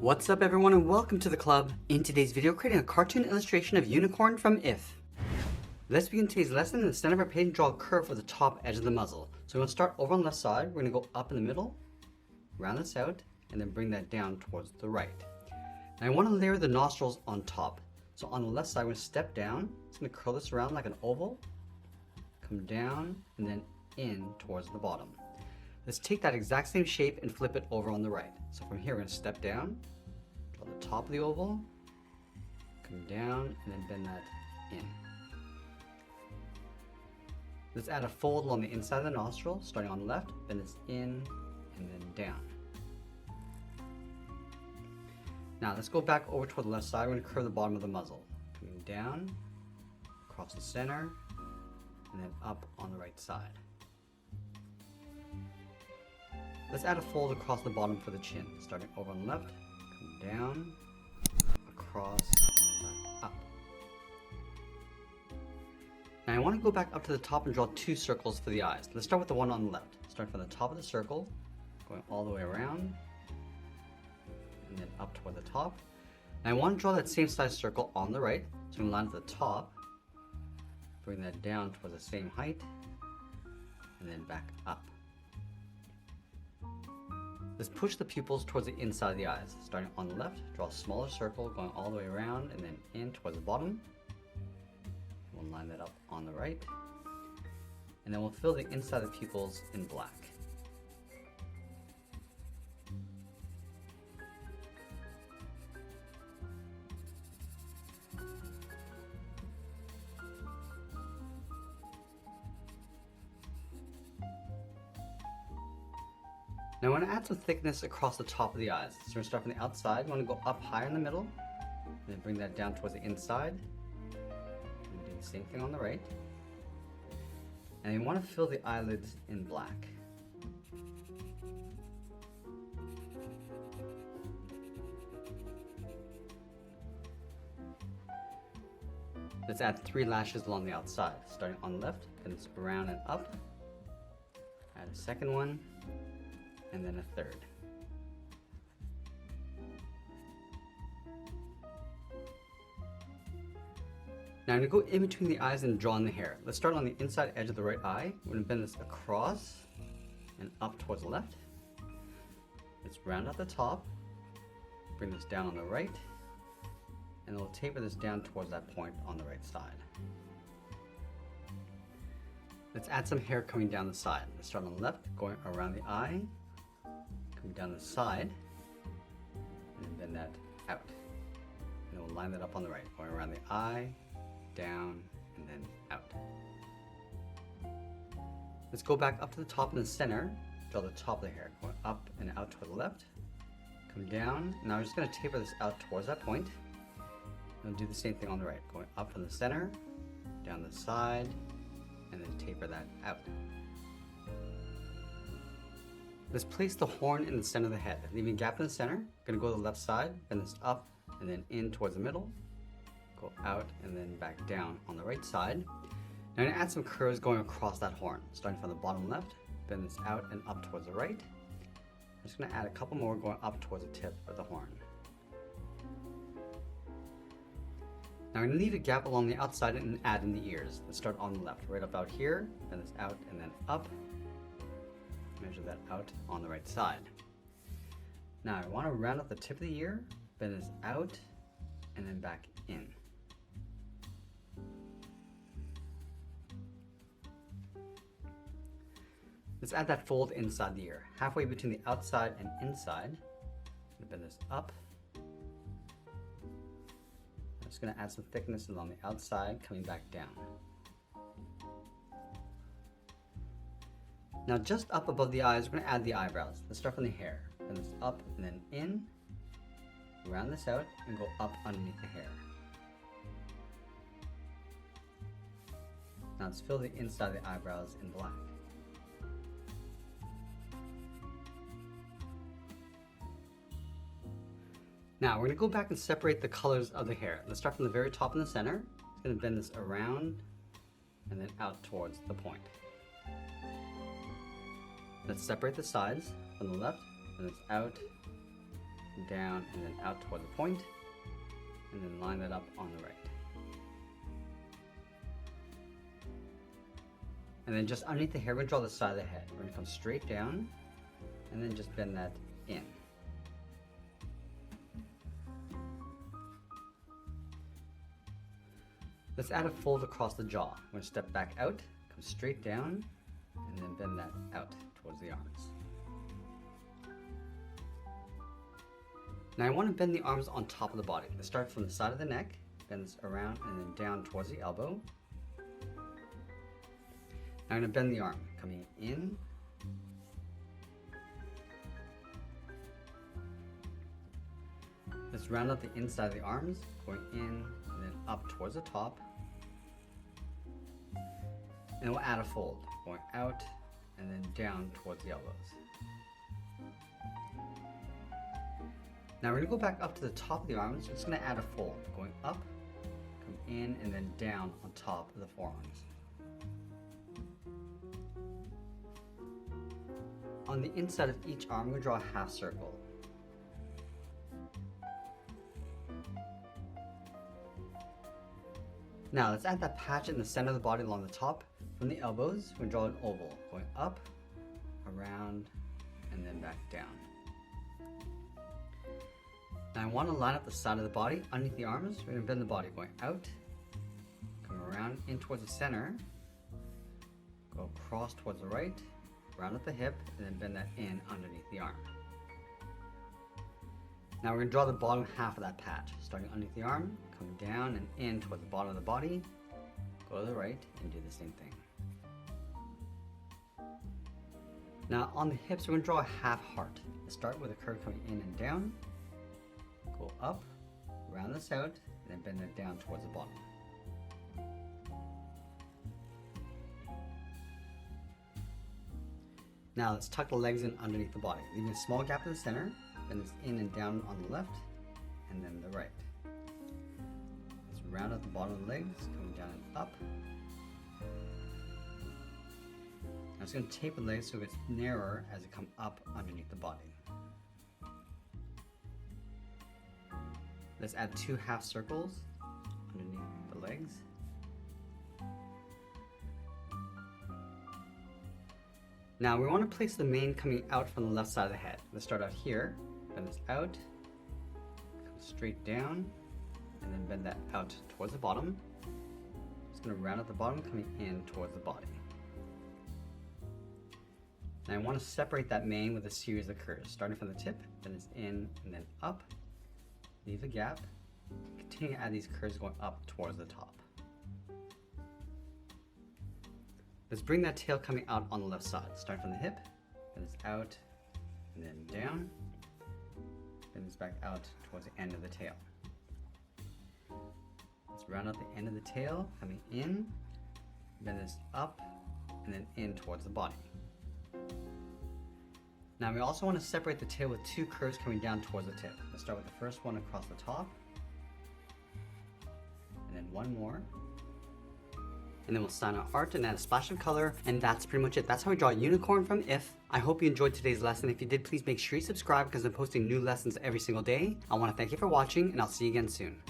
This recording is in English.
What's up everyone and welcome to the club. In today's video, creating a cartoon illustration of unicorn from If. Let's begin today's lesson. In the center of our page, draw a curve for the top edge of the muzzle. So we're going to start over on the left side, we're going to go up in the middle, round this out, and then bring that down towards the right. And I want to layer the nostrils on top. So on the left side, we're going to step down, it's going to curl this around like an oval, come down, and then in towards the bottom. Let's take that exact same shape and flip it over on the right. So from here, we're going to step down, draw the top of the oval, come down, and then bend that in. Let's add a fold along the inside of the nostril, starting on the left, bend this in, and then down. Now let's go back over toward the left side. We're going to curve the bottom of the muzzle, coming down, across the center, and then up on the right side. Let's add a fold across the bottom for the chin, starting over on the left, come down, across, and then back up. Now I want to go back up to the top and draw two circles for the eyes. Let's start with the one on the left. Start from the top of the circle, going all the way around, and then up toward the top. And I want to draw that same size circle on the right, so I'm going to line at the top, bring that down towards the same height, and then back up. Let's push the pupils towards the inside of the eyes. Starting on the left, draw a smaller circle going all the way around and then in towards the bottom. We'll line that up on the right. And then we'll fill the inside of the pupils in black. Now I want to add some thickness across the top of the eyes. So we're going to start from the outside. We want to go up higher in the middle, and then bring that down towards the inside. And do the same thing on the right. And you want to fill the eyelids in black. Let's add 3 lashes along the outside. Starting on the left, then it's around and up. Add a second one. And then a third. Now I'm going to go in between the eyes and draw in the hair. Let's start on the inside edge of the right eye. We're going to bend this across and up towards the left. Let's round out the top, bring this down on the right, and we'll taper this down towards that point on the right side. Let's add some hair coming down the side. Let's start on the left, going around the eye, down the side, and bend that out. And we'll line that up on the right, going around the eye, down, and then out. Let's go back up to the top in the center, draw the top of the hair, going up and out toward the left, come down. Now I'm just going to taper this out towards that point. And we'll do the same thing on the right, going up from the center, down the side, and then taper that out. Let's place the horn in the center of the head, leaving a gap in the center. Gonna go to the left side, bend this up and then in towards the middle. Go out and then back down on the right side. Now I'm gonna add some curves going across that horn. Starting from the bottom left, bend this out and up towards the right. I'm just gonna add a couple more going up towards the tip of the horn. Now I'm gonna leave a gap along the outside and add in the ears. Let's start on the left, right up out here, bend this out and then up. Measure that out on the right side. Now I want to round up the tip of the ear, bend this out, and then back in. Let's add that fold inside the ear, halfway between the outside and inside. I'm going to bend this up. I'm just going to add some thickness along the outside, coming back down. Now just up above the eyes, we're going to add the eyebrows. Let's start from the hair. Bend this up and then in, round this out, and go up underneath the hair. Now let's fill the inside of the eyebrows in black. Now we're going to go back and separate the colors of the hair. Let's start from the very top in the center. It's going to bend this around and then out towards the point. Let's separate the sides from the left, and it's out down, and then out toward the point, and then line that up on the right. And then just underneath the hair, we're going to draw the side of the head. We're going to come straight down, and then just bend that in. Let's add a fold across the jaw. We're going to step back out, come straight down, and then bend that out towards the arms. Now I want to bend the arms on top of the body. Let's start from the side of the neck, bend this around and then down towards the elbow. Now I'm going to bend the arm, coming in, let's round out the inside of the arms, going in and then up towards the top. And we'll add a fold, going out and then down towards the elbows. Now we're going to go back up to the top of the arms. We're just going to add a fold, going up, come in, and then down on top of the forearms. On the inside of each arm, we're going to draw a half circle. Now let's add that patch in the center of the body along the top. From the elbows, we're going to draw an oval, going up, around, and then back down. Now I want to line up the side of the body underneath the arms. We're going to bend the body, going out, come around in towards the center, go across towards the right, round up the hip, and then bend that in underneath the arm. Now we're going to draw the bottom half of that patch, starting underneath the arm, come down and in towards the bottom of the body, go to the right, and do the same thing. Now on the hips, we're going to draw a half heart. Let's start with a curve coming in and down, go up, round this out, and then bend it down towards the bottom. Now let's tuck the legs in underneath the body, leaving a small gap in the center, bend this in and down on the left, and then the right. Let's round out the bottom of the legs, coming down and up. I'm just going to taper the legs so it's narrower as it comes up underneath the body. Let's add 2 half circles underneath the legs. Now we want to place the mane coming out from the left side of the head. Let's start out here, bend this out, come straight down, and then bend that out towards the bottom. Just going to round out the bottom, coming in towards the body. Now I want to separate that mane with a series of curves, starting from the tip, then it's in and then up, leave a gap, continue to add these curves going up towards the top. Let's bring that tail coming out on the left side, starting from the hip, then it's out and then down, then it's back out towards the end of the tail. Let's round out the end of the tail, coming in, bend this up, and then in towards the body. Now we also want to separate the tail with 2 curves coming down towards the tip. Let's start with the first one across the top, and then one more. And then we'll sign our art and add a splash of color, and that's pretty much it. That's how we draw a unicorn from If. I hope you enjoyed today's lesson. If you did, please make sure you subscribe because I'm posting new lessons every single day. I want to thank you for watching, and I'll see you again soon.